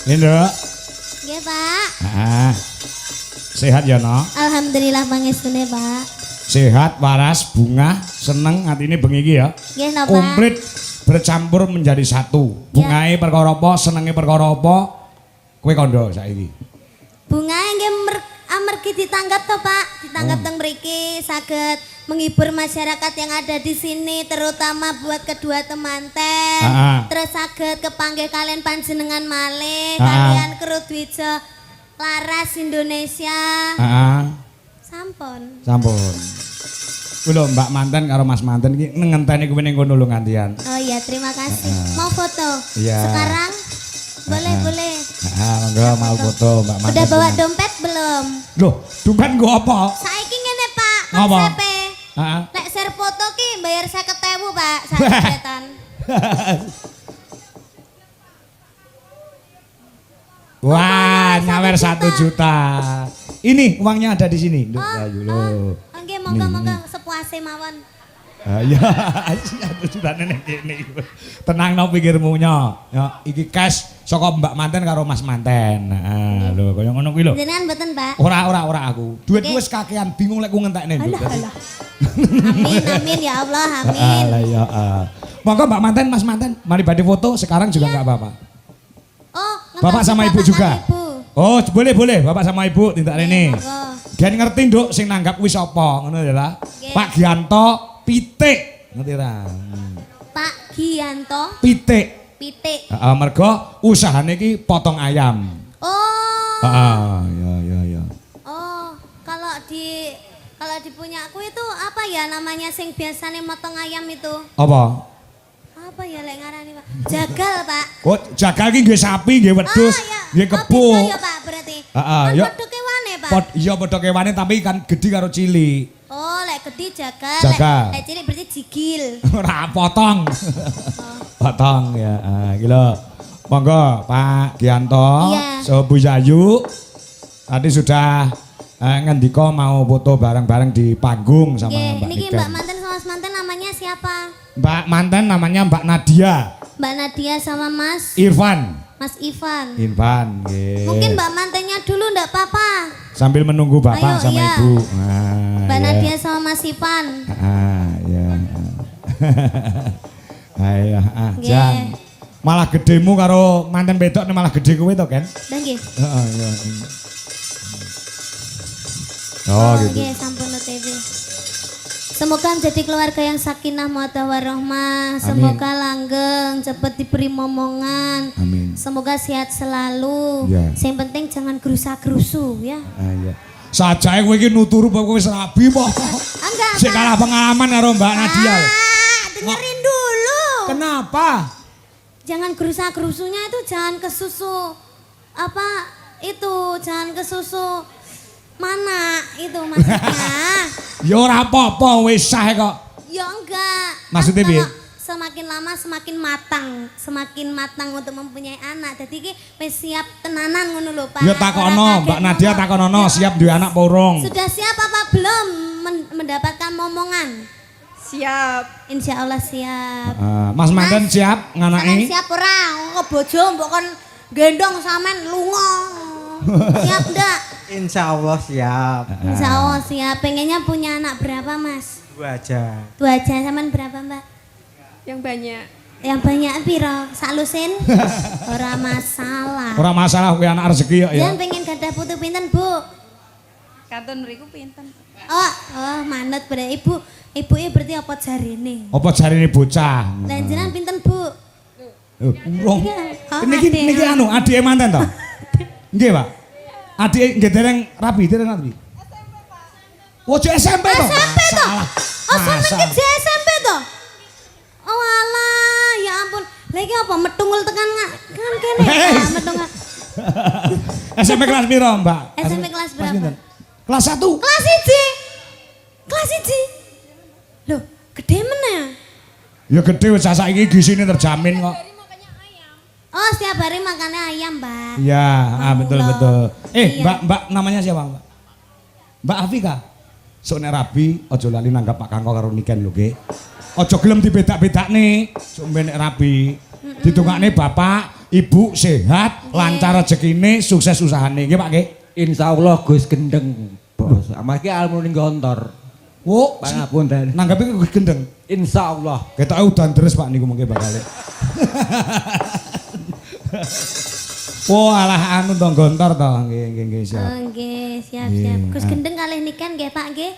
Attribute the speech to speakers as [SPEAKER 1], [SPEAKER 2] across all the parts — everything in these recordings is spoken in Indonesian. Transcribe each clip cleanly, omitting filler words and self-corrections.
[SPEAKER 1] Nduk.
[SPEAKER 2] Nggih, Pak.
[SPEAKER 1] Heeh. Sehat ya, No?
[SPEAKER 2] Alhamdulillah pangestune, Pak.
[SPEAKER 1] Sehat, waras, bunga, seneng atine bengi iki ya.
[SPEAKER 2] Nggih, no, Pak.
[SPEAKER 1] Komplit bercampur menjadi satu. Bungae perkara apa, senenge perkara apa? Kowe kandha saiki.
[SPEAKER 2] Bungae nggih amargi ditanggap to, Pak. Ditanggap teng mriki saged menghibur masyarakat yang ada di sini, terutama buat kedua temanten. Terus saged kepanggih kalian panjenengan malih, kalian Krudwijo Laras Indonesia. Sampun.
[SPEAKER 1] Sampun. Kuwi lho Mbak Manten karo Mas Manten iki ngenteni kowe ning kono lho gantian.
[SPEAKER 2] Oh iya, terima kasih. Mau foto?
[SPEAKER 1] Iya.
[SPEAKER 2] Sekarang? Boleh, boleh.
[SPEAKER 1] Monggo mau foto Mbak Manten.
[SPEAKER 2] Udah bawa dompet belum?
[SPEAKER 1] Loh, dompet nggo apa?
[SPEAKER 2] Saiki ngene, Pak.
[SPEAKER 1] Apa?
[SPEAKER 2] Konsepe. Lek share foto ki bayar 50.000, Pak. Saketan.
[SPEAKER 1] Wah, nyawer 1 juta. Ini uangnya ada di sini. Loh, ayo lho.
[SPEAKER 2] Nggih, monggo-monggo sepuase mawon.
[SPEAKER 1] Ya, 1 juta nenek kene. Tenang no pikirmu nya. Ya, iki cash saka Mbak Manten karo Mas Manten. Heeh, lho kaya ngono kuwi lho.
[SPEAKER 2] Jenengan mboten, Pak?
[SPEAKER 1] Ora aku. Duitku wis kakean, bingung lek ku ngentekne.
[SPEAKER 2] Alah. Amin, amin ya Allah, amin.
[SPEAKER 1] Alah ya. Monggo Mbak Manten, Mas Manten, mari badhe foto sekarang juga enggak apa-apa.
[SPEAKER 2] Oh,
[SPEAKER 1] Bapak sama Ibu juga. Oh, boleh, Bapak sama Ibu tindak rene. Gen ngerti, Nduk, sing nanggap kuwi sapa, ngono ya lah. Pak Gianto Pitik, ngerti ra?
[SPEAKER 2] Pak Gianto
[SPEAKER 1] Pitik.
[SPEAKER 2] Pitik.
[SPEAKER 1] Heeh, mergo usahane iki potong ayam.
[SPEAKER 2] Oh.
[SPEAKER 1] Ya.
[SPEAKER 2] Oh, kalau dipunya aku itu apa ya namanya sing biasanya motong ayam itu?
[SPEAKER 1] Apa?
[SPEAKER 2] Apa ya lek ngarani, Pak? Jagal, Pak.
[SPEAKER 1] Oh, jagal ki nggih sapi, nggih wedhus, nggih kebo.
[SPEAKER 2] Oh, bisa ya, Pak, berarti.
[SPEAKER 1] Heeh,
[SPEAKER 2] kan
[SPEAKER 1] ya.
[SPEAKER 2] padha kewane, Pak.
[SPEAKER 1] Iya padha kewane tapi kan gedhi karo cilik.
[SPEAKER 2] Oh, lek gedhi jagal,
[SPEAKER 1] Jagal.
[SPEAKER 2] lek cilik berarti jigil.
[SPEAKER 1] Ora potong. Potong ya. Iki lho. Monggo Pak Gianto, so Bu Yayu. Tadi sudah ngendika mau foto bareng-bareng di panggung sama Mbak
[SPEAKER 2] Niki
[SPEAKER 1] Niken.
[SPEAKER 2] Mbak Manten sama Mas Manten namanya siapa?
[SPEAKER 1] Mbak Manten namanya Mbak Nadia.
[SPEAKER 2] Mbak Nadia sama Mas
[SPEAKER 1] Mas
[SPEAKER 2] Ivan.
[SPEAKER 1] nggih.
[SPEAKER 2] Mungkin Mbak Mantennya dulu ndak apa-apa.
[SPEAKER 1] Sambil menunggu Bapak
[SPEAKER 2] Ayo,
[SPEAKER 1] sama
[SPEAKER 2] iya.
[SPEAKER 1] Ibu.
[SPEAKER 2] Mbak Nadia sama Mas Ivan.
[SPEAKER 1] Ya. Ayo,
[SPEAKER 2] Nggih.
[SPEAKER 1] Jan. Malah gedemu karo manten bedok malah gede kowe to, Ken?
[SPEAKER 2] Dah nggih.
[SPEAKER 1] Heeh, iya. Oh, gitu.
[SPEAKER 2] Nggih, sampun TV. Semoga menjadi keluarga yang sakinah mawaddah warahmah. Semoga langgeng, cepat diberi momongan.
[SPEAKER 1] Amin.
[SPEAKER 2] Semoga sehat selalu.
[SPEAKER 1] Ya.
[SPEAKER 2] Yang penting jangan gerusa-gerusu ya.
[SPEAKER 1] Iya. Sajae kowe iki nuturu bapak wis rabi po.
[SPEAKER 2] Enggak.
[SPEAKER 1] Sik kalah pengalaman karo Mbak Nadia.
[SPEAKER 2] Dengerin dulu.
[SPEAKER 1] Kenapa?
[SPEAKER 2] Jangan gerusa-gerusunya itu jangan ke susu apa itu, jangan ke susu mana itu maksudnya.
[SPEAKER 1] Ya ora apa-apa wis sah kok.
[SPEAKER 2] Ya enggak.
[SPEAKER 1] Maksudnya
[SPEAKER 2] Kan
[SPEAKER 1] piye?
[SPEAKER 2] kalau semakin lama semakin matang untuk mempunyai anak. Jadi ki wis siap tenanan ngono lho, Pak.
[SPEAKER 1] Ya takono, Mbak Nadia takono siap duwe anak apa urung?
[SPEAKER 2] Sudah siap apa belum mendapatkan momongan?
[SPEAKER 3] Siap.
[SPEAKER 2] Insya Allah siap.
[SPEAKER 1] Mas Manten siap
[SPEAKER 2] Sampeyan
[SPEAKER 1] nganaki?
[SPEAKER 2] siap ora? Kok bojo mbok kon gendong sampean lunga. Siap ndak?
[SPEAKER 4] Insya Allah siap.
[SPEAKER 2] Insya Allah siap. Pengennya punya anak berapa, Mas?
[SPEAKER 4] 2 aja.
[SPEAKER 2] 2 aja. Sampean berapa, Mbak?
[SPEAKER 3] Yang banyak.
[SPEAKER 2] Yang banyak piro? Sak lusin? Ora masalah.
[SPEAKER 1] Ora masalah kuwi anak rezeki ya.
[SPEAKER 2] Jangan pengen gadah putu pinten, Bu?
[SPEAKER 3] Katon mriku pinten?
[SPEAKER 2] Oh, manut berarti Ibu. Ibu ini berarti apa jarine?
[SPEAKER 1] Apa jarine bocah?
[SPEAKER 2] Lah jenengan pinten, Bu?
[SPEAKER 1] Urung. Niki anu adike manten to? Nggih, Pak. Adike nggih dereng rabi. Oh, SMP to?
[SPEAKER 2] SMP to? Oh,
[SPEAKER 1] Masa.
[SPEAKER 2] seneng ke SMP to? Oh alah, ya ampun. Lagi apa metungul tekan kan kene. Metungul.
[SPEAKER 1] SMP kelas piro, Mbak?
[SPEAKER 2] SMP kelas berapa?
[SPEAKER 1] Kelas 1.
[SPEAKER 2] Kelas 1. Kelas 1. Loh, gede meneh.
[SPEAKER 1] Ya gede wis saiki gisine terjamin kok.
[SPEAKER 2] Oh, setiap hari makannya ayam, Mbak.
[SPEAKER 1] Iya, betul.
[SPEAKER 2] Iya.
[SPEAKER 1] Mbak namanya siapa, Mbak? Mbak Afika. Sok nek rabi aja lali nanggap Pak Kangko karo Niken lho, nggih. Aja gelem dibedak-bedakne, sok nek rabi. Ditungakne bapak Ibu sehat, lancar rezekine, sukses usahane. Nggih, Pak nggih.
[SPEAKER 4] Insyaallah Gus Gendeng, Bos. Ama iki almu ning Gontor.
[SPEAKER 1] Wo,
[SPEAKER 4] Pangapunten.
[SPEAKER 1] nanggapi Gus Gendeng.
[SPEAKER 4] Insyaallah.
[SPEAKER 1] Ketoke udan deres Pak niku mengke bakal. alah anu to gontor to. Nggih siap.
[SPEAKER 2] Oh nggih, siap. Gus Gendeng kalih nikan nggih Pak nggih.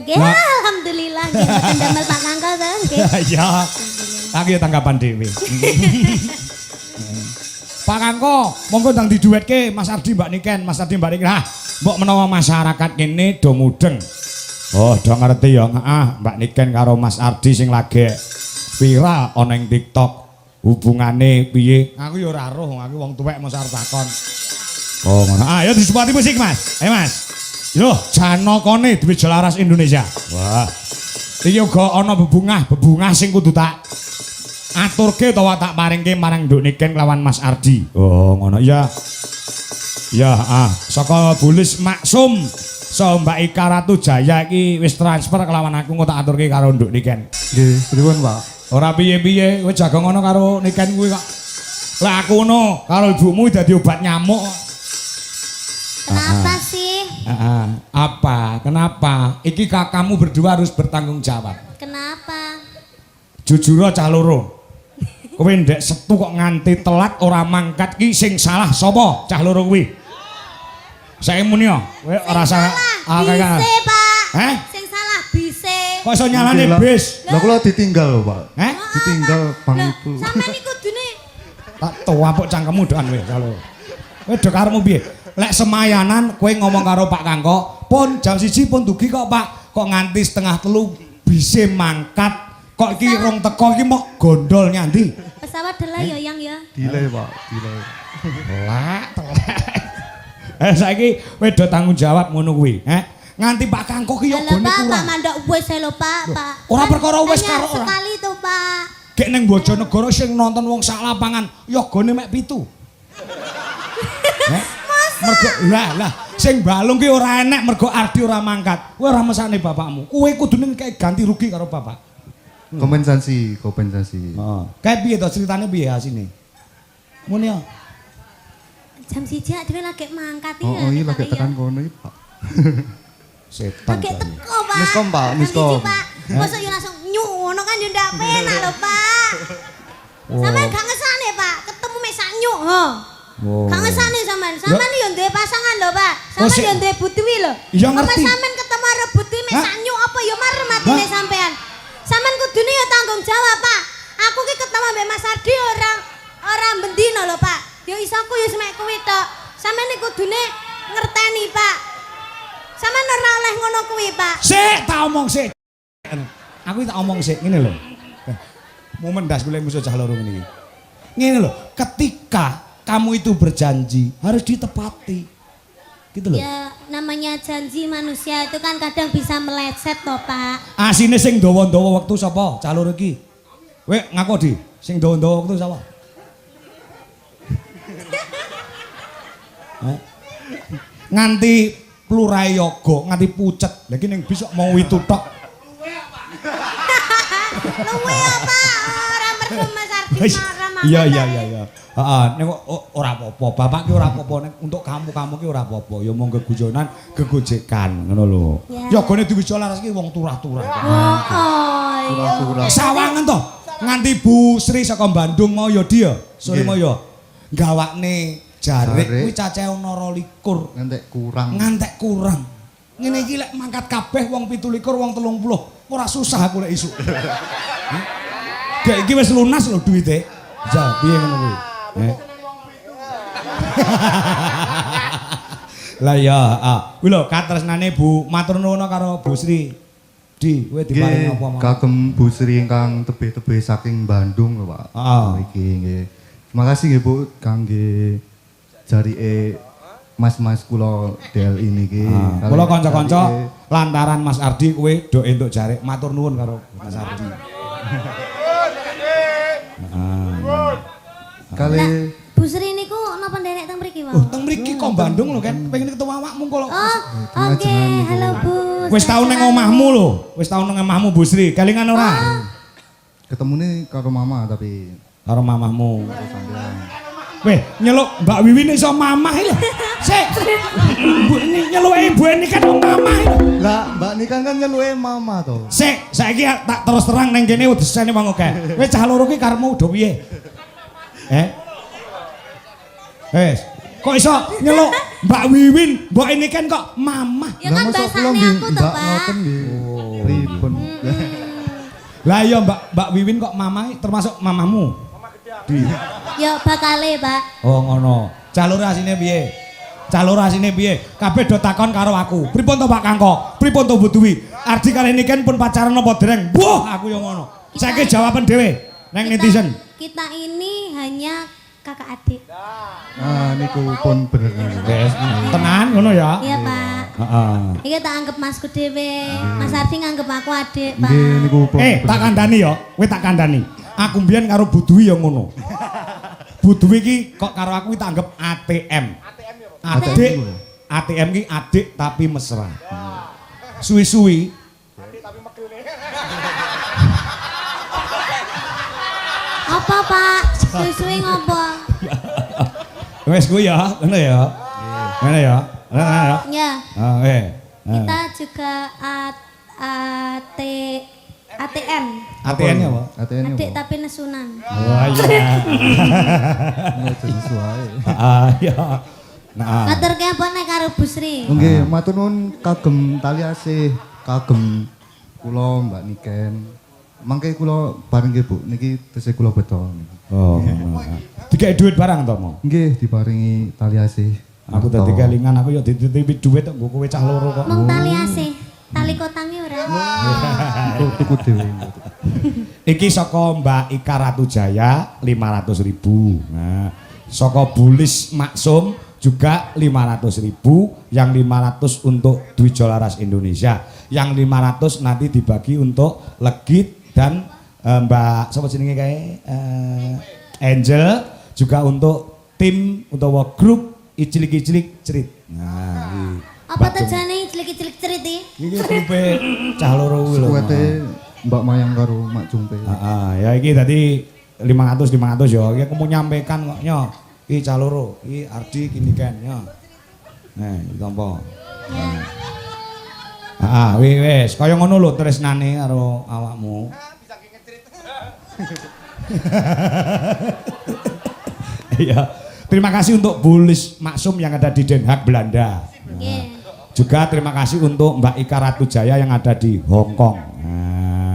[SPEAKER 2] Nggih,
[SPEAKER 1] Nah.
[SPEAKER 2] alhamdulillah nggih mboten damel Pak Kangko to nggih.
[SPEAKER 1] Ya. Aku ya tanggapan dhewe. Pak Kangko, monggo ndang diduetke Mas Ardi Mbak Niken, Mas Ardi Mbak Niken. Hah, mbok menawa masyarakat kene do mudeng. Oh, do ngerti ya. Heeh, Mbak Niken karo Mas Ardi sing lagi viral ana ing TikTok. Hubungane piye? Aku ya ora roh, aku wong tuwek mesti arep takon. Oh, ngono. Ayo disupati musik, Mas. Ayo, Mas. Yo, Janokone duwe Jelaras Indonesia. Wah. Iki uga ana bebungah sing kudu tak aturke utawa tak paringke marang Nduk Niken lawan Mas Ardi. Oh, ngono ya. Ya, saka Bulis Maksum so Mbak Ika Ratu Jaya iki wis transfer kelawan aku engko tak aturke karo Nduk Niken.
[SPEAKER 4] Nggih, pripun, Pak?
[SPEAKER 1] Ora piye-piye, kowe jago ngono karo Niken kuwi kok. Lah aku ngono karo ibumu dadi obat nyamuk.
[SPEAKER 2] Kenapa sih?
[SPEAKER 1] Apa? Kenapa? Iki kakakmu berdua harus bertanggung jawab.
[SPEAKER 2] Kenapa?
[SPEAKER 1] Jujur cah loro. Kowe ndek setu kok nganti telat ora mangkat ki sing salah sapa cah loro kuwi? Saiki muni yo, kowe ora salah.
[SPEAKER 2] Bise, Pak.
[SPEAKER 1] Heh?
[SPEAKER 2] Sing salah bise.
[SPEAKER 1] Kok iso nyalane bis?
[SPEAKER 5] Lah kula ditinggal lho, Pak.
[SPEAKER 1] Heh?
[SPEAKER 5] Ditinggal bang ibu.
[SPEAKER 2] Sampeyan iku kudune
[SPEAKER 1] Tak tuwapuk cangkemmu doan kowe kalau. Kowe do karepmu piye? Lek semayanan kowe ngomong karo Pak Kangko, "Pun jam 1 pun dugi kok, Pak. Kok nganti setengah 3 bise mangkat. Kok iki rong teko iki mok gondol nyandi."
[SPEAKER 2] pesawat delay ya yang ya.
[SPEAKER 5] Delay, Pak. Delay.
[SPEAKER 1] Telak, telak. Saiki kowe do tanggung jawab ngono kuwi, nganti Pak Kangko ki yo
[SPEAKER 2] Lah
[SPEAKER 1] gone
[SPEAKER 2] Pak, Pak
[SPEAKER 1] kurang.
[SPEAKER 2] mandok wis lho Pak, Pak.
[SPEAKER 1] Ora perkara wis
[SPEAKER 2] Hanya
[SPEAKER 1] karo ora.
[SPEAKER 2] sekali to, Pak.
[SPEAKER 1] Gek ning Bojonegoro sing nonton wong sak lapangan yo gone mek 7. Mergo lah sing balung ki ora enek mergo Ardi ora mangkat. Kowe ora mesane bapakmu. Kowe kudune kayak ganti rugi karo bapak.
[SPEAKER 5] Kompensasi.
[SPEAKER 1] Kayak piye to ceritane piye asine? Muni yo.
[SPEAKER 2] Jam 1 dhewe lagi mangkat
[SPEAKER 5] Oh, iya lagi tekan kono iki, Pak.
[SPEAKER 1] Setan.
[SPEAKER 2] Lagi teko, Pak.
[SPEAKER 5] Miskom, Pak,
[SPEAKER 2] Jam
[SPEAKER 5] miskom.
[SPEAKER 2] 1, Pak. Masa yo langsung ngono kan yo ndak penak lho, Pak. Sampeyan gak ngesane, Pak. Ketemu mek sak nyuk, ho. Gak ngesane sampean. Sampean yo duwe pasangan lho, Pak. Sampean yo duwe butuwi lho.
[SPEAKER 1] Iya ngerti.
[SPEAKER 2] Apa sampean ketemu karo butuwi mek sak nyuk apa yo marem atine sampean. Sampean kudune yo tanggung jawab, Pak. Aku ki ketemu mbek Mas Ardi ora bendino lho, Pak. Yo iso aku yo semek kuwi tok. Sampeyan iki kudune ngerteni, Pak. Sampeyan ora oleh ngono kuwi, Pak.
[SPEAKER 1] Sik, tak omong sik. Aku tak omong sik, ngene lho. Momen das kula musuh cah loro ngene iki. Ngene lho, ketika kamu itu berjanji harus ditepati. Gitu loh.
[SPEAKER 2] Ya namanya janji manusia itu kan kadang bisa meleset toh, Pak.
[SPEAKER 1] Asine sing dawa-dawa wektu sapa? Cah loro iki. Kowe ngaku Di, sing dawa-dawa wektu sapa? Nganti plurai yoga, nganti pucet. Lah iki ning bis kok mau witu tok.
[SPEAKER 2] Luwe apa? Ora mergo Mas Ardi marah mangkat.
[SPEAKER 1] Iya. Heeh, nek ora apa-apa. Bapak ki ora apa-apa nek untuk kamu ki ora apa-apa. Ya mong gegujonan, gegojekan ngono lho.
[SPEAKER 2] Ya.
[SPEAKER 1] Yogane diwis laras ki wong turah-turah.
[SPEAKER 2] Oh, iya.
[SPEAKER 5] Surah.
[SPEAKER 1] Sawangan to. Nganti Bu Sri saka Bandung mau ya dia. Sore mau ya. Gawakne jarik kuwi cacahe ana 12. Ngantek kurang. Ngene iki lek mangkat kabeh wong 17, wong 30. Ora susah aku lek isuk. Gek iki wis lunas lho duwite. Ja, piye ngono kuwi? Lah ya, kuwi lho katresnane Bu matur nuwun karo Bu Sri. Di, kowe diparing apa mau?
[SPEAKER 5] Kagem Bu Sri ingkang tebih-tebih saking Bandung lho, Pak. Iki nggih. Terima kasih nggih Bu kangge jarike mas-mas kula DL ini ki.
[SPEAKER 1] Kula kanca-kanca lantaran Mas Ardi kowe do entuk jarik matur nuwun karo Mas Ardi.
[SPEAKER 5] Kali
[SPEAKER 2] Bu Sri niku napa nderek teng mriki wae?
[SPEAKER 1] Teng mriki kok Bandung lho kan pengen ketemu awakmu kok.
[SPEAKER 2] Oh, oke. Halo Bu.
[SPEAKER 1] Wis tau ning omahmu lho. Wis tau ning omahmu Bu Sri. Kelingan ora?
[SPEAKER 5] ketemune karo mama tapi
[SPEAKER 1] Karo mamahmu. Weh, nyeluk Mbak Wiwin iso mamah lho. Sik. Nyeluke ibu ini kan mamah lho.
[SPEAKER 5] Lah, Mbak Nikan kan nyeluke mama to.
[SPEAKER 1] Sik, saiki tak terus terang ning kene wedesane wong akeh. Wis cah loro ki karepmu udah piye? Wes, kok iso nyeluk Mbak Wiwin, Mbak ini kan kok mamah.
[SPEAKER 2] Ya kan bahasane aku to, Pak.
[SPEAKER 5] Ngoten nggih. Pripun?
[SPEAKER 1] Lah iya Mbak Wiwin kok mamah termasuk mamamu?
[SPEAKER 2] Ya bakale, Pak.
[SPEAKER 1] Oh ngono. Jalur asine piye? Jalur asine piye? Kabeh do takon karo aku. Pripun to Pak Kangko? Pripun to Bu Dwi? Ardi kali ini kan pun pacaran apa dereng? Wah, aku yo ngono. Saiki jawaban dhewe nang netizen.
[SPEAKER 2] Kita ini hanya kakak adik.
[SPEAKER 5] Ah niku pun bener.
[SPEAKER 1] Wes, tenan ngono ya?
[SPEAKER 2] Iya, Pak.
[SPEAKER 1] Heeh.
[SPEAKER 2] Iki tak anggap masku dhewe. Mas Ardi nganggep aku adik, Pak.
[SPEAKER 5] Nggih niku pun.
[SPEAKER 1] Tak kandhani ya, kowe tak kandhani. Aku mbiyen karo Bu Dwi ya ngono. Bu Dwi ki kok karo aku tak anggap ATM. Adik. ATM ki adik tapi mesra. Suwi-suwi
[SPEAKER 2] Apa, Pak? Suwi-suwi ngopo?
[SPEAKER 1] wes ku ya, ngono ya. Ngono ya.
[SPEAKER 2] Ya. Kita juga ATM.
[SPEAKER 1] ATM ya, Pak?
[SPEAKER 5] ATN
[SPEAKER 2] Adik tapi nesunan.
[SPEAKER 1] Wah iya.
[SPEAKER 5] sesuai.
[SPEAKER 1] Ya. Nah.
[SPEAKER 2] Matur kepon nek karo Bu Sri.
[SPEAKER 5] Nggih, matur nuwun kagem tali asih, kagem kula Mbak Niken. Mangke kula bareng nggih Bu, niki tesih kula beto.
[SPEAKER 1] Oh. Dikek duit barang to, Mo?
[SPEAKER 5] Nggih, diparingi tali asih.
[SPEAKER 1] Aku dadi kelingan aku ya dititipi duit kok nggo kowe cah loro kok.
[SPEAKER 2] Mung tali asih. Tali kotange ora.
[SPEAKER 5] Tuku dhewe.
[SPEAKER 1] Iki saka Mbak Ika Ratujaya 500.000. Nah, saka Bulis Maksum juga 500.000, yang 500 untuk Dwi Laras Indonesia, yang 500 nanti dibagi untuk Legit dan Mbak sapa jenenge kae Angel, juga untuk tim utawa grup Icilik-icilik Cerit. Nah, iki
[SPEAKER 2] Apa tujuane cilik-cilik cerit iki?
[SPEAKER 1] iki grupe cah loro kuwi lho.
[SPEAKER 5] Suwete Mbak Mayang karo Mak Jumpe.
[SPEAKER 1] Ya iki tadi 500 ya. Iki aku mau nyampaikan kok nyo. Iki cah loro, iki Ardi kini kan nyo. Nah, iki tampa. Wis kaya ngono lho tresnane karo awakmu. Iya. Terima kasih untuk Bulis Maksum yang ada di Den Haag, Belanda.
[SPEAKER 2] Nggih.
[SPEAKER 1] Juga terima kasih untuk Mbak Ika Ratujaya yang ada di Hong Kong.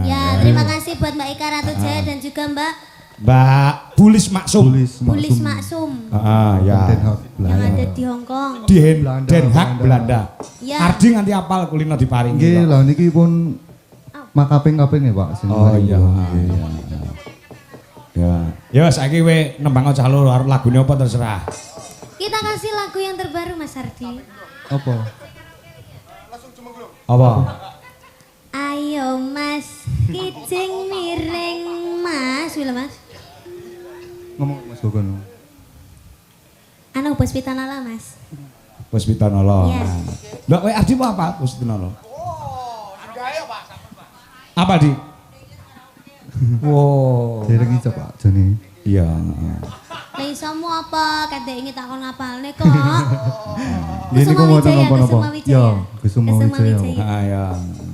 [SPEAKER 2] Ya, terima kasih buat Mbak Ika Ratujaya dan juga
[SPEAKER 1] Mbak Bulis Maksum.
[SPEAKER 2] Bulis Maksum
[SPEAKER 1] Ya.
[SPEAKER 5] Den Haag,
[SPEAKER 2] yang ada di Hong Kong.
[SPEAKER 1] Di Den Haag, Belanda.
[SPEAKER 2] Ya.
[SPEAKER 1] Ardi nganti apal kulino diparingi.
[SPEAKER 5] Nggih, lha niki pun makaping-kaping ya, Pak.
[SPEAKER 1] Oh iya. Ya. Ya saiki kowe nembang cah loro arep lagune apa terserah.
[SPEAKER 2] Kita kasih lagu yang terbaru Mas Ardi.
[SPEAKER 5] Apa?
[SPEAKER 1] Apa?
[SPEAKER 2] Ayo Mas, kijing miring Mas, wila Mas.
[SPEAKER 5] Ngomong Mas Gogon.
[SPEAKER 2] Anu bos pitanala Mas.
[SPEAKER 1] Bos Pitanolo.
[SPEAKER 2] Iya.
[SPEAKER 1] Lho kowe Ardi apa Bos Pitanolo? Apa di? Wow.
[SPEAKER 5] Dereng iso Pak jane.
[SPEAKER 1] Iya.
[SPEAKER 2] Lah isomu apa? Kadek ingin takon ngapalne kok.
[SPEAKER 5] Nggih niku mboten napa-napa. Ya, Kusuma Wijaya.
[SPEAKER 1] Ya.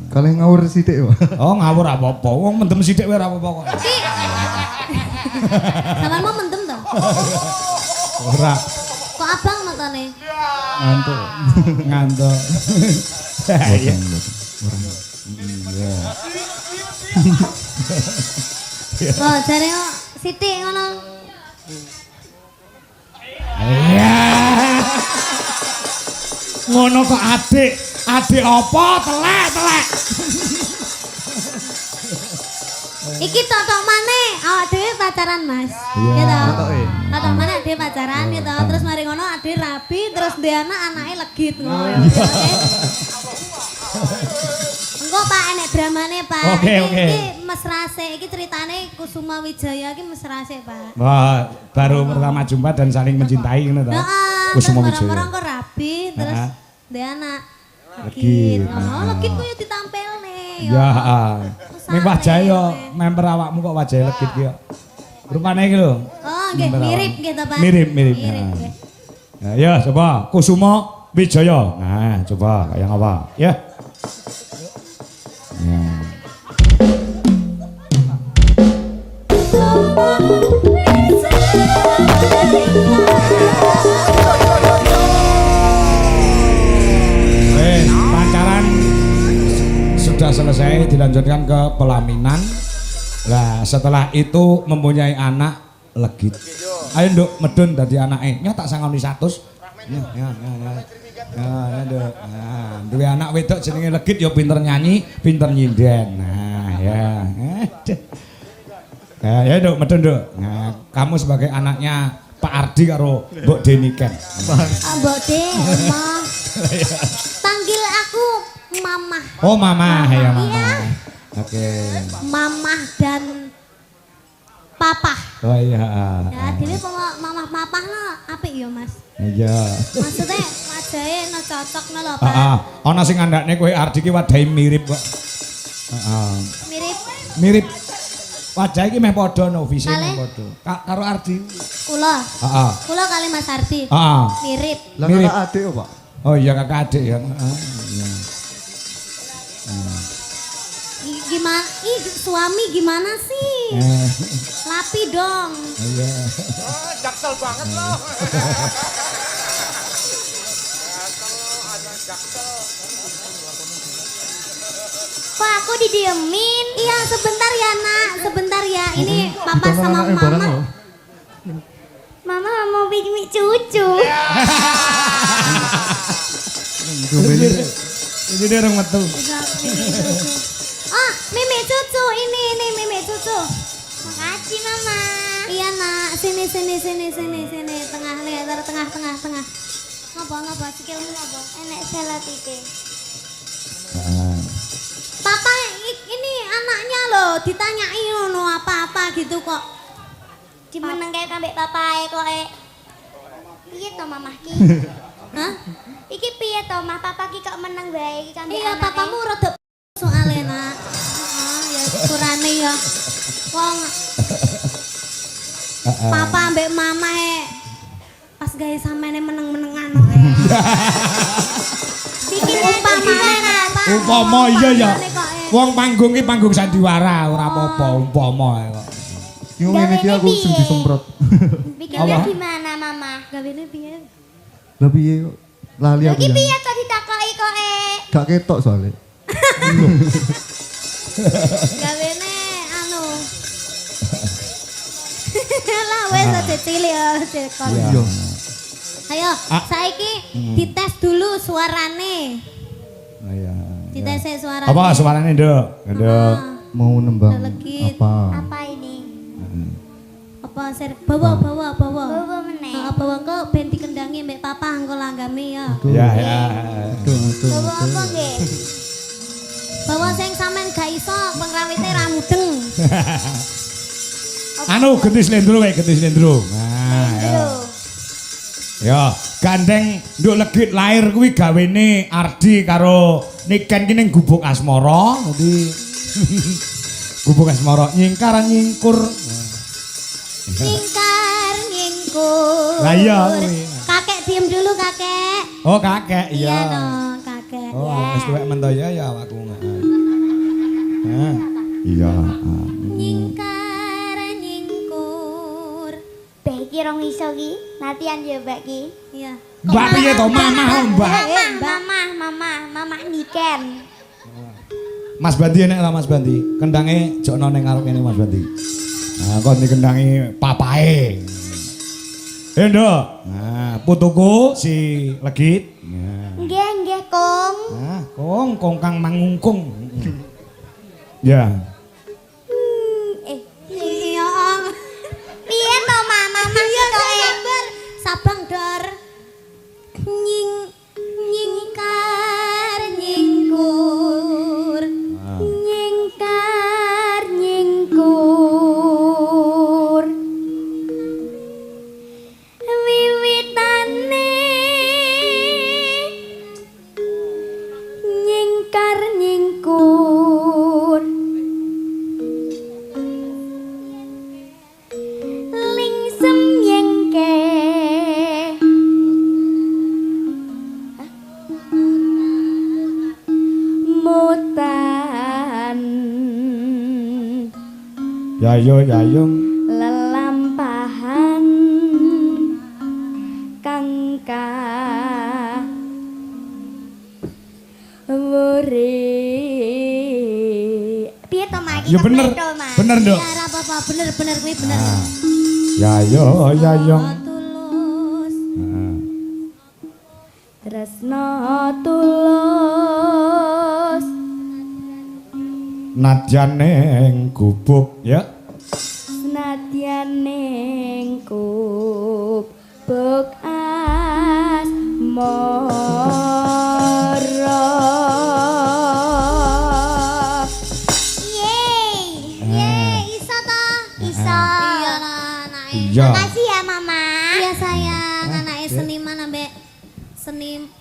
[SPEAKER 5] Kalih ngawur sithik, Pak.
[SPEAKER 1] Oh ngawur apa-apa. Wong mendem sithik wae ora apa-apa kok.
[SPEAKER 2] Sampeyan mau mendem to?
[SPEAKER 1] Ora
[SPEAKER 2] Kok abang nontonnya?
[SPEAKER 5] Ngantuk.
[SPEAKER 1] ngantuk. Iya.
[SPEAKER 2] Oh, jare kok sithik ngono.
[SPEAKER 1] Iya. Ngono kok adik. Adik apa? Telek.
[SPEAKER 2] Iki totok maneh, awak dhewe pacaran, Mas.
[SPEAKER 1] Iya.
[SPEAKER 2] Ya toh?
[SPEAKER 5] Totoke.
[SPEAKER 2] Totok maneh dhewe pacaran ya toh. Terus mari ngono ade rapi, terus dia anake legit ngono. Engko Pak enek dramane Pak.
[SPEAKER 1] Oke,
[SPEAKER 2] Iki-
[SPEAKER 1] oke.
[SPEAKER 2] Iki mesra sik, iki ceritane Kusuma Wijaya iki mesra sik, Pak.
[SPEAKER 1] Wah, baru pertama jumpa dan saling mencintai ngono to.
[SPEAKER 2] Heeh,
[SPEAKER 1] Kusuma
[SPEAKER 2] terus
[SPEAKER 1] Wijaya.
[SPEAKER 2] orang-orang kok rapi, terus
[SPEAKER 1] Heeh.
[SPEAKER 2] dia anak
[SPEAKER 1] Legit.
[SPEAKER 2] legit. Oh,
[SPEAKER 1] Heeh.
[SPEAKER 2] legit kok yo ditampilne.
[SPEAKER 1] Ya, heeh. Ning wajah yo member awakmu kok wajah legit ki yo. Rupane iki lho.
[SPEAKER 2] Oh, nggih,
[SPEAKER 1] Nerawan.
[SPEAKER 2] mirip gitu, Pak.
[SPEAKER 1] Mirip.
[SPEAKER 2] Mirip.
[SPEAKER 1] Nah.
[SPEAKER 2] nggih.
[SPEAKER 1] Nah, ya coba Kusumo Wijaya. Nah, coba yang apa? Ya. Ya. Pacaran sudah selesai, dilanjutkan ke pelaminan. Nah, setelah itu mempunyai anak Legit. Ayo nduk medun dadi anake. Nya tak sangoni 100. Ya. Nduk. Nah, duwe anak wedok jenenge Legit ya pinter nyanyi, pinter nyinden. Nah, ya. Ya nduk medun nduk. Nah, kamu sebagai anaknya Pak Ardi karo Mbok Deni Ken.
[SPEAKER 2] Mbok De, Omah. Panggil aku Mamah.
[SPEAKER 1] Oh, Mama, ya Mama.
[SPEAKER 2] Iya.
[SPEAKER 1] Oke.
[SPEAKER 2] Mamah dan Papa.
[SPEAKER 1] Oh iya.
[SPEAKER 2] Ya, dhewe Mamah Papa no apik ya, Mas.
[SPEAKER 1] Iya.
[SPEAKER 2] Maksudnya wajahe no cocok no lho, Pak.
[SPEAKER 1] Heeh. Ana sing ngandakne kowe Ardi ki wadahe mirip kok. Heeh.
[SPEAKER 2] Mirip
[SPEAKER 1] Mirip. Wajah iki meh padha no, visi
[SPEAKER 2] Kale?
[SPEAKER 1] meh padha. Karo Ardi.
[SPEAKER 2] kula.
[SPEAKER 1] Heeh.
[SPEAKER 2] Kula kali Mas Ardi.
[SPEAKER 1] Heeh.
[SPEAKER 2] Mirip.
[SPEAKER 5] Lah
[SPEAKER 1] Mirip.
[SPEAKER 5] kakak adik kok, Pak.
[SPEAKER 1] Oh iya kakak adik ya. Heeh. Iya.
[SPEAKER 2] Gimana? Suami gimana sih? Lapi dong.
[SPEAKER 1] Iya.
[SPEAKER 6] Jaksel banget loh.
[SPEAKER 2] Kok aku didiemin? Iya, sebentar ya, Nak. Sebentar ya. Ini Papa
[SPEAKER 5] Bukan
[SPEAKER 2] sama
[SPEAKER 5] anaknya bareng
[SPEAKER 2] Mama.
[SPEAKER 5] loh.
[SPEAKER 2] Mama mau bikin cucu.
[SPEAKER 1] Ini dia orang metu.
[SPEAKER 2] Oh, mimi cucu. Ini mimi cucu. Makasih, Mama. Iya, Nak. Sini. Tengah, lihat tengah. Ngapa? Sikilmu ngapa? Enek salah titik. Papa, ini anaknya loh. Ditanyai ngono apa-apa gitu kok.
[SPEAKER 7] Dimenengke kambek papae kok piye to mamah ki?
[SPEAKER 2] Hah?
[SPEAKER 7] Iki piye to mah papa ki kok meneng bae iki kambek
[SPEAKER 2] Iya,
[SPEAKER 7] anake?
[SPEAKER 2] papamu rada soalnya, Nak. Heeh, ya syukurane ya. Wong papa ambek mama pas gawe samene meneng-menengan. Bikin
[SPEAKER 1] Umpama iya ya. Wong panggung ki panggung sandiwara ora apa-apa umpama kok.
[SPEAKER 5] Yo ngene iki aku sing disemprot.
[SPEAKER 7] Bikinnya gimana mama?
[SPEAKER 2] Gawene piye?
[SPEAKER 5] Lah piye kok lali aku.
[SPEAKER 7] Iki
[SPEAKER 5] ya.
[SPEAKER 7] piye to ditakoki kok
[SPEAKER 5] Gak ketok soalnya.
[SPEAKER 2] Gawene anu. Lah wes aja cilik ya, cikon.
[SPEAKER 5] Iya.
[SPEAKER 2] Ayo, saiki dites dulu suarane.
[SPEAKER 1] Oh iya.
[SPEAKER 2] Dites suarane.
[SPEAKER 1] Apa suarane, Nduk? Nduk.
[SPEAKER 5] Mau nembang
[SPEAKER 2] Legit.
[SPEAKER 5] apa?
[SPEAKER 7] apa ini?
[SPEAKER 2] Apa bawa.
[SPEAKER 7] Bawa meneh.
[SPEAKER 2] Bawa kok ben dikendangi mbek papa engko langgame ya.
[SPEAKER 1] Ya.
[SPEAKER 7] Bawa apa nggih?
[SPEAKER 2] Bawa sing sampean gak iso pengrawite ra mudeng.
[SPEAKER 1] Anu genti slendro wae, genti slendro. Nah, ya. Ya, gandeng Nduk Legit lahir kuwi gawene Ardi karo Niken ki ning Gubuk Asmara. Dadi Gubuk Asmara nyingkar nyingkur.
[SPEAKER 2] Nyingkar nyingkur.
[SPEAKER 1] Lah iya kuwi.
[SPEAKER 2] Kakek diem dulu, Kakek.
[SPEAKER 1] Oh, kakek
[SPEAKER 2] Iya
[SPEAKER 1] iya.
[SPEAKER 2] dong, Kakek.
[SPEAKER 1] Oh, wis tuwek men to ya awakku. Iya.
[SPEAKER 2] Nyingkar nyingkur.
[SPEAKER 7] Beh iki rong iso ki. Latihan ya Mbak ki.
[SPEAKER 2] Iya.
[SPEAKER 1] Mbak piye to Mama, Mbak?
[SPEAKER 7] Mama Niken.
[SPEAKER 1] Mas Bandi enek ta Mas Bandi? Kendange jokno ning ngarep kene Mas Bandi. Nah, kon dikendangi papae. Nduk. Nah, putuku si Legit. Nah.
[SPEAKER 7] Nggih, Kong.
[SPEAKER 1] Nah, kong kang mangungkung. Ya.
[SPEAKER 2] Iya.
[SPEAKER 7] Piye to mama
[SPEAKER 2] Iya,
[SPEAKER 7] kok
[SPEAKER 2] sabar. Sabang dor. Nyingkar nyingkur.
[SPEAKER 7] nyingkar nyingkur wiwitane nyingkar nyingkur
[SPEAKER 1] Yayo yayung
[SPEAKER 3] lelampahan kangka wuri
[SPEAKER 7] Piye to Mak?
[SPEAKER 1] Ya bener. Bener, Nduk.
[SPEAKER 2] Ya ora apa-apa, bener kuwi bener.
[SPEAKER 1] Yayo yayung
[SPEAKER 2] Tulus.
[SPEAKER 3] tresno tulus
[SPEAKER 1] nadyan ning gubuk ya.
[SPEAKER 3] senadyan ning kubuk asmara
[SPEAKER 7] Yeay, iso to? Iso.
[SPEAKER 2] Iya lah anake.
[SPEAKER 1] Iya.
[SPEAKER 7] Makasih ya Mama.
[SPEAKER 2] Iya sayang, anake seniman ambek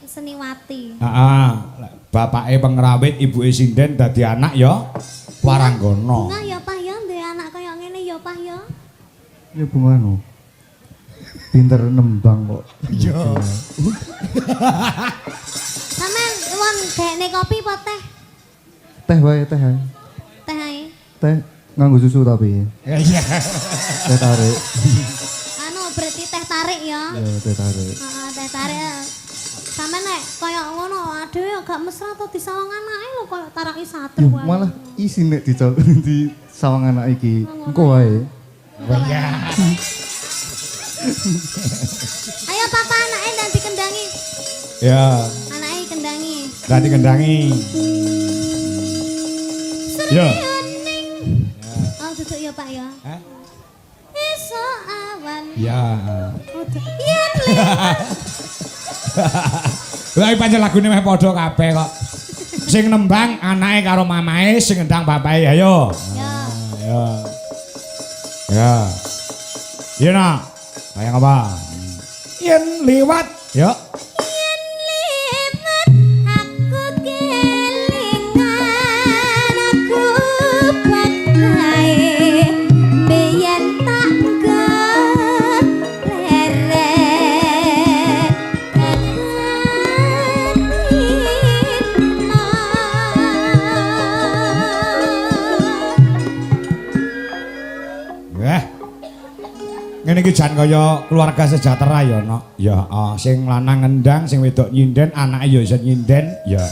[SPEAKER 2] seniwati.
[SPEAKER 1] Bapake pengrawit, ibuke sinden dadi anak ya. Waranggana.
[SPEAKER 2] Nah ya Pak ya duwe anak kaya ngene ya Pak ya.
[SPEAKER 5] Ya bungano. Pinter nembang kok.
[SPEAKER 1] Iya.
[SPEAKER 2] Sampeyan won dekne kopi apa teh?
[SPEAKER 5] Teh wae, teh ae.
[SPEAKER 2] Teh ae.
[SPEAKER 5] Teh nganggo susu tapi.
[SPEAKER 1] Iya.
[SPEAKER 5] Teh tarik.
[SPEAKER 2] Anu berarti teh tarik ya.
[SPEAKER 5] Ya, teh tarik.
[SPEAKER 2] Heeh, teh tarik. Sampeyan nek kaya ngono aduh gak mesra to disawang anake lho kaya taraki satru
[SPEAKER 5] Yuh,
[SPEAKER 2] wae.
[SPEAKER 5] malah isi nek di sawang anak iki. Engko wae.
[SPEAKER 2] Ayo papa anake dan dikendangi.
[SPEAKER 1] Ya,
[SPEAKER 2] Anake kendangi.
[SPEAKER 1] dadi kendangi. Ya.
[SPEAKER 2] Oh duduk ya Pak ya.
[SPEAKER 1] Hah?
[SPEAKER 2] Esok awan.
[SPEAKER 1] Ya.
[SPEAKER 2] Yen liwat.
[SPEAKER 1] Lah iki pancen lagune meh padha kabeh kok. Sing nembang anake karo mamae, sing ngendang bapake ayo.
[SPEAKER 2] Ya.
[SPEAKER 1] Ya. Ya. Iya nak. Kayak apa? Yen liwat. Ya.
[SPEAKER 2] Yen liwat aku kelingan aku padhae biyen tak leret
[SPEAKER 1] Ngene iki jan kaya keluarga sejahtera ya, Nok. Ya, sing lanang ngendang, sing wedok nyinden, anake ya iso nyinden, ya.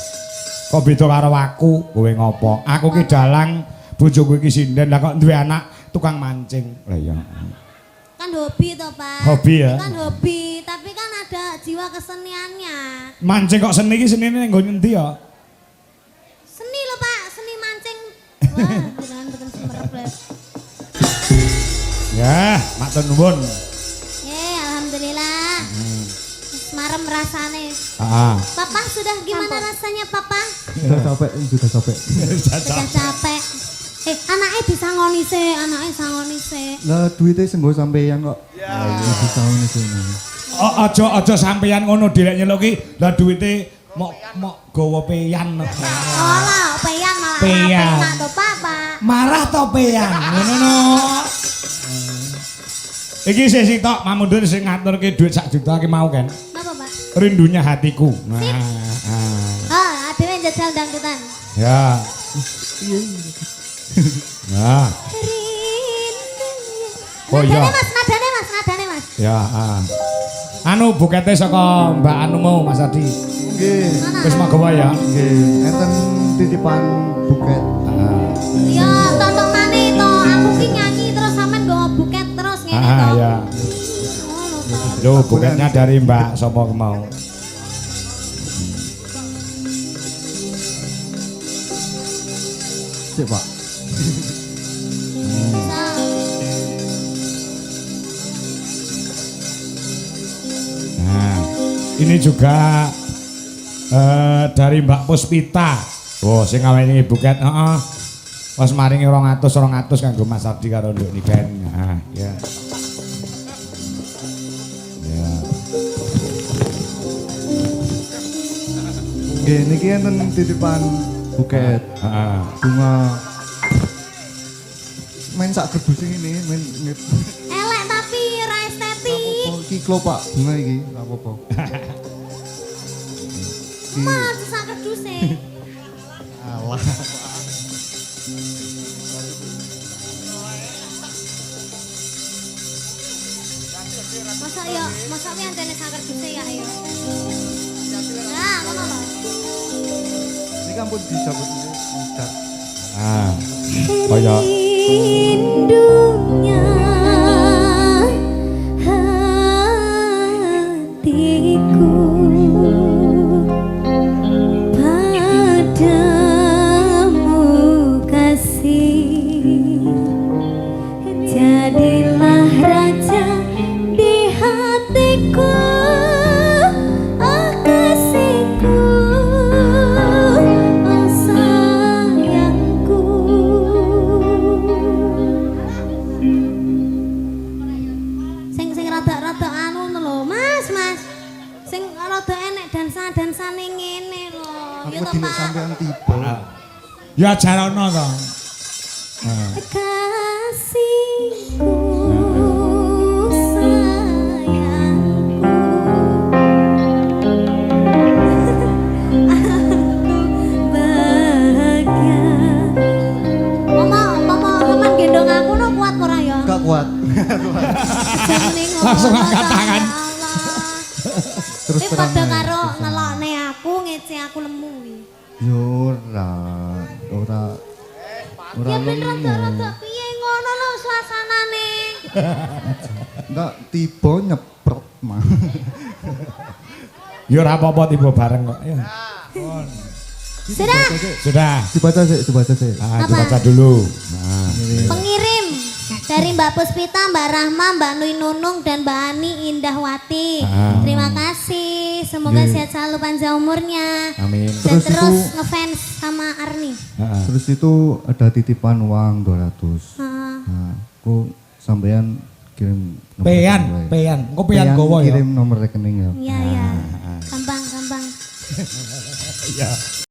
[SPEAKER 1] Kok beda karo aku, kowe ngopo? Aku ki dalang, bojoku iki sinden, lah kok duwe anak tukang mancing. Lah ya.
[SPEAKER 2] kan hobi toh Pak.
[SPEAKER 1] Hobi ya?
[SPEAKER 2] Kan hobi, tapi kan ada jiwa keseniannya.
[SPEAKER 1] Mancing kok seni iki senine nggo ngendi ya?
[SPEAKER 2] Seni loh Pak, seni mancing. Wah, jangan betul semerep les.
[SPEAKER 1] Ya, matur nuwun.
[SPEAKER 2] Alhamdulillah. Semarem rasane.
[SPEAKER 1] Heeh.
[SPEAKER 2] Papa sudah gimana rasanya Papa?
[SPEAKER 5] Sudah capek, sudah capek.
[SPEAKER 2] Sudah capek. Anaknya disangoni sih, anaknya sangoni sih.
[SPEAKER 5] Lah duitnya senggo sampeyan kok. Ya. Bisa ngene sini.
[SPEAKER 1] Aja sampeyan ngono dilek nyeluki, lah duwite mok gawa peyan.
[SPEAKER 2] Oh lah, peyan malah.
[SPEAKER 1] Peyan.
[SPEAKER 2] Peyan to Papa.
[SPEAKER 1] Marah to peyan, ngono no. Iki sih tok mamundur sing ngaturke dhuwit 1 juta ki mau kan.
[SPEAKER 2] Apa Pak?
[SPEAKER 1] Rindunya hatiku. Nah.
[SPEAKER 2] Oh, adewe njajal dangdutan.
[SPEAKER 1] Ya. Nah. Oh iya.
[SPEAKER 2] Nadane Mas.
[SPEAKER 1] Ya, Anu bukete saka Mbak Anu mau Mas Adi.
[SPEAKER 5] Nggih.
[SPEAKER 1] Wis magawa ya.
[SPEAKER 5] Nggih, enten titipan buket.
[SPEAKER 2] Ya, tonton mani to. Aku ki nyanyi terus sampean nggawa buket terus ngene to.
[SPEAKER 1] Ya.
[SPEAKER 2] Ngono to.
[SPEAKER 1] Lho, buketnya dari Mbak sapa mau.
[SPEAKER 5] Sik, Pak.
[SPEAKER 1] Nah, ini juga dari Mbak Puspita. Oh, sing ngaweni buket, heeh. Pas maringi 200 kanggo Mas Ardi karo Nduk Niken. Nah, ya. Ya.
[SPEAKER 5] Nggih, niki enten titipan buket.
[SPEAKER 1] Heeh.
[SPEAKER 5] Bunga main sak gerbus ini, main
[SPEAKER 2] Elek tapi ora estetik.
[SPEAKER 5] iki klopak bunga iki, ora apa-apa.
[SPEAKER 2] Mas sak keduse.
[SPEAKER 5] Alah.
[SPEAKER 2] Masa wi antene sangker gede ya ayo. Nah, ngono lho.
[SPEAKER 5] Ini kan pun disebut udah.
[SPEAKER 1] Kaya
[SPEAKER 3] Rindunya hatiku padamu kasih, jadilah raja di hatiku, oh kasihku, oh sayangku.
[SPEAKER 2] Sing rada-rada anu lho, Mas. Sing rada enek dansa-dansane ngene lho.
[SPEAKER 5] Aku
[SPEAKER 2] Ya to,
[SPEAKER 5] tidak
[SPEAKER 2] Pak.
[SPEAKER 5] sampean tiba.
[SPEAKER 1] ya jarana to.
[SPEAKER 3] Kasihku, sayangku, aku bahagia.
[SPEAKER 2] Mama gendong aku no kuat ora ya?
[SPEAKER 5] Gak kuat.
[SPEAKER 1] Langsung angkat tangan.
[SPEAKER 5] Terus
[SPEAKER 2] Ini
[SPEAKER 5] terang.
[SPEAKER 2] pada karo ngelokne aku, ngece aku lemu.
[SPEAKER 5] Yo ora
[SPEAKER 2] Ya ben
[SPEAKER 5] lemu.
[SPEAKER 2] rada-rada piye ngono lho suasanane.
[SPEAKER 5] Enggak tiba nyeprot mah.
[SPEAKER 1] Ya ora apa-apa tiba bareng kok. Ya.
[SPEAKER 2] Sudah,
[SPEAKER 1] Sudah.
[SPEAKER 5] Dibaca sih.
[SPEAKER 1] Dibaca dulu. Nah.
[SPEAKER 2] pengirim dari Mbak Puspita, Mbak Rahma, Mbak Nui Nunung, dan Mbak Ani Indahwati. Terima kasih, semoga sehat selalu panjang umurnya.
[SPEAKER 1] Amin.
[SPEAKER 2] Dan
[SPEAKER 5] Terus
[SPEAKER 2] terus
[SPEAKER 5] itu-
[SPEAKER 2] ngefans sama Arni.
[SPEAKER 5] Terus itu ada titipan uang 200.
[SPEAKER 2] Heeh.
[SPEAKER 5] Nah, aku sampean kirim nomor
[SPEAKER 1] Pean,
[SPEAKER 5] rekening wae.
[SPEAKER 1] pean. Engko pean gowo ya.
[SPEAKER 5] Kirim nomor rekening ya.
[SPEAKER 2] Iya, iya. Gampang.
[SPEAKER 1] Ya.